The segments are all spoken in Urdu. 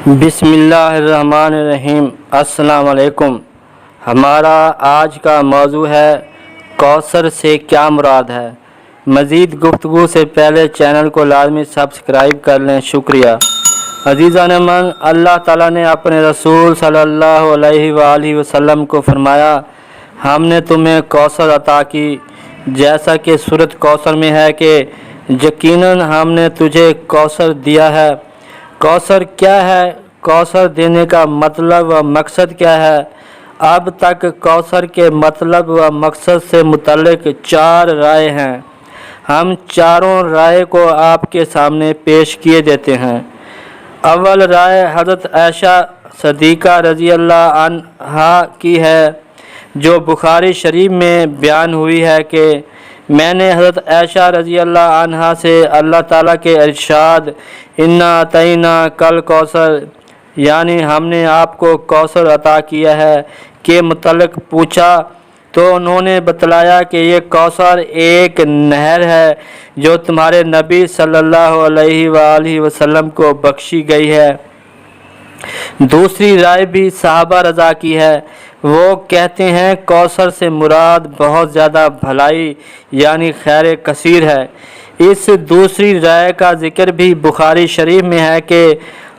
بسم اللہ الرحمن الرحیم۔ السلام علیکم۔ ہمارا آج کا موضوع ہے کوثر سے کیا مراد ہے۔ مزید گفتگو سے پہلے چینل کو لازمی سبسکرائب کر لیں، شکریہ۔ عزیزان من، اللہ تعالیٰ نے اپنے رسول صلی اللہ علیہ وآلہ وسلم کو فرمایا، ہم نے تمہیں کوثر عطا کی، جیسا کہ سورۃ کوثر میں ہے کہ یقیناً ہم نے تجھے کوثر دیا ہے۔ کوثر کیا ہے؟ کوثر دینے کا مطلب و مقصد کیا ہے؟ اب تک کوثر کے مطلب و مقصد سے متعلق 4 رائے ہیں۔ ہم چاروں رائے کو آپ کے سامنے پیش کیے دیتے ہیں۔ اول رائے حضرت عائشہ صدیقہ رضی اللہ عنہا کی ہے، جو بخاری شریف میں بیان ہوئی ہے کہ میں نے حضرت عائشہ رضی اللہ عنہا سے اللہ تعالیٰ کے ارشاد انا اعطیناک کل کوثر، یعنی ہم نے آپ کو کوثر عطا کیا ہے، کے متعلق پوچھا تو انہوں نے بتلایا کہ یہ کوثر ایک نہر ہے جو تمہارے نبی صلی اللہ علیہ وآلہ وسلم کو بخشی گئی ہے۔ دوسری رائے بھی صحابہ رضا کی ہے۔ وہ کہتے ہیں کوثر سے مراد بہت زیادہ بھلائی یعنی خیر کثیر ہے۔ اس دوسری رائے کا ذکر بھی بخاری شریف میں ہے کہ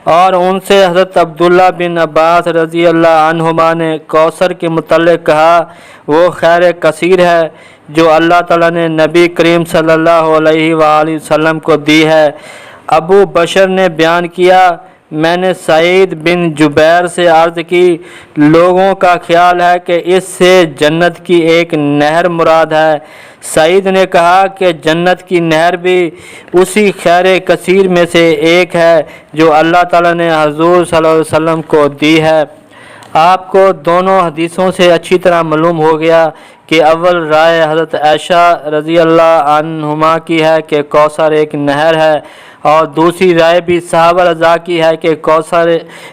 اور ان سے حضرت عبداللہ بن عباس رضی اللہ عنہما نے کوثر کے متعلق کہا، وہ خیر کثیر ہے جو اللہ تعالیٰ نے نبی کریم صلی اللہ علیہ وآلہ وسلم کو دی ہے۔ ابو بشر نے بیان کیا، میں نے سعید بن جبیر سے عرض کی، لوگوں کا خیال ہے کہ اس سے جنت کی ایک نہر مراد ہے۔ سعید نے کہا کہ جنت کی نہر بھی اسی خیر کثیر میں سے ایک ہے جو اللہ تعالیٰ نے حضور صلی اللہ علیہ وسلم کو دی ہے۔ آپ کو دونوں حدیثوں سے اچھی طرح معلوم ہو گیا کہ اول رائے حضرت عائشہ رضی اللہ عنہما کی ہے کہ کوثر ایک نہر ہے، اور دوسری رائے بھی صحابہ رضا کی ہے کہ کوثر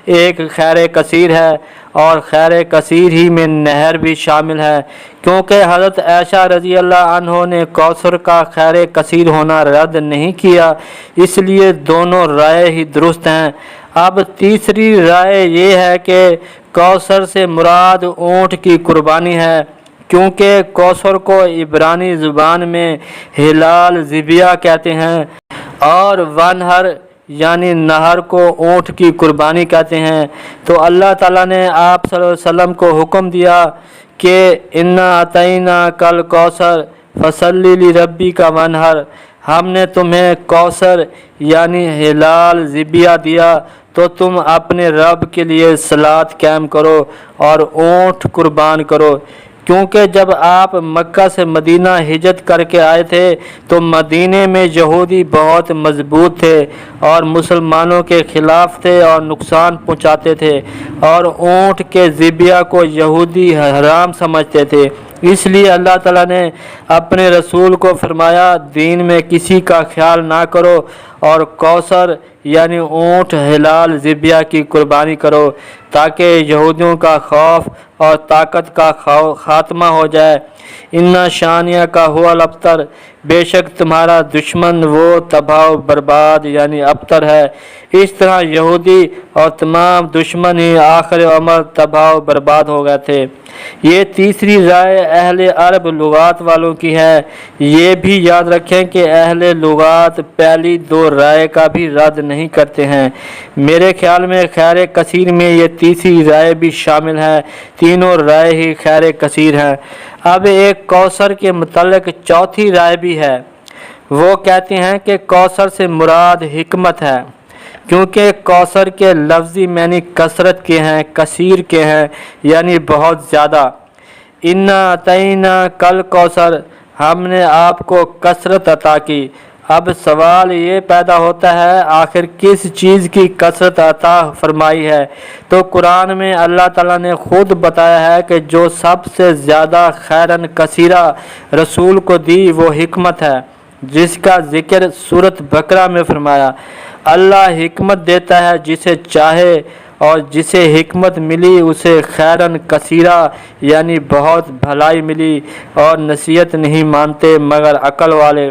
ایک خیر کثیر ہے، اور خیر کثیر ہی میں نہر بھی شامل ہے، کیونکہ حضرت عائشہ رضی اللہ عنہ نے کوثر کا خیر کثیر ہونا رد نہیں کیا، اس لیے دونوں رائے ہی درست ہیں۔ اب تیسری رائے یہ ہے کہ کوثر سے مراد اونٹ کی قربانی ہے، کیونکہ کوثر کو عبرانی زبان میں ہلال ذبیہ کہتے ہیں، اور ونہر یعنی نہر کو اونٹ کی قربانی کہتے ہیں۔ تو اللہ تعالیٰ نے آپ صلی اللہ علیہ وسلم کو حکم دیا کہ انا اعطیناک الکوثر فصلی لربک وانحر، ہم نے تمہیں کوثر یعنی ہلال ذبیہ دیا تو تم اپنے رب کے لیے صلاۃ قائم کرو اور اونٹ قربان کرو، کیونکہ جب آپ مکہ سے مدینہ ہجرت کر کے آئے تھے تو مدینے میں یہودی بہت مضبوط تھے اور مسلمانوں کے خلاف تھے اور نقصان پہنچاتے تھے، اور اونٹ کے ذبیہ کو یہودی حرام سمجھتے تھے۔ اس لیے اللہ تعالیٰ نے اپنے رسول کو فرمایا، دین میں کسی کا خیال نہ کرو اور کوثر یعنی اونٹ ہلال ذبیہ کی قربانی کرو، تاکہ یہودیوں کا خوف اور طاقت کا خاتمہ ہو جائے۔ انا شانیہ هو الابتر، بے شک تمہارا دشمن وہ تباہ و برباد یعنی ابتر ہے۔ اس طرح یہودی اور تمام دشمن ہی آخر عمر تباہ و برباد ہو گئے تھے۔ یہ تیسری رائے اہل عرب لغات والوں کی ہے۔ یہ بھی یاد رکھیں کہ اہل لغات پہلی 2 رائے کا بھی رد نہیں کرتے ہیں۔ میرے خیال میں خیر کثیر میں یہ تیسری رائے بھی شامل ہے، تینوں رائے ہی خیر کثیر ہیں۔ اب ایک کوثر کے متعلق چوتھی رائے بھی ہے۔ وہ کہتے ہیں کہ کوثر سے مراد حکمت ہے، کیونکہ کوثر کے لفظی معنی کثرت کے ہیں، کثیر کے ہیں یعنی بہت زیادہ۔ انا اعطیناک الکوثر، ہم نے آپ کو کثرت عطا کی۔ اب سوال یہ پیدا ہوتا ہے، آخر کس چیز کی کثرت عطا فرمائی ہے؟ تو قرآن میں اللہ تعالیٰ نے خود بتایا ہے کہ جو سب سے زیادہ خیرن کثیرہ رسول کو دی وہ حکمت ہے، جس کا ذکر سورۃ بقرہ میں فرمایا۔ اللہ حکمت دیتا ہے جسے چاہے، اور جسے حکمت ملی اسے خیرن کثیرہ یعنی بہت بھلائی ملی، اور نصیحت نہیں مانتے مگر عقل والے۔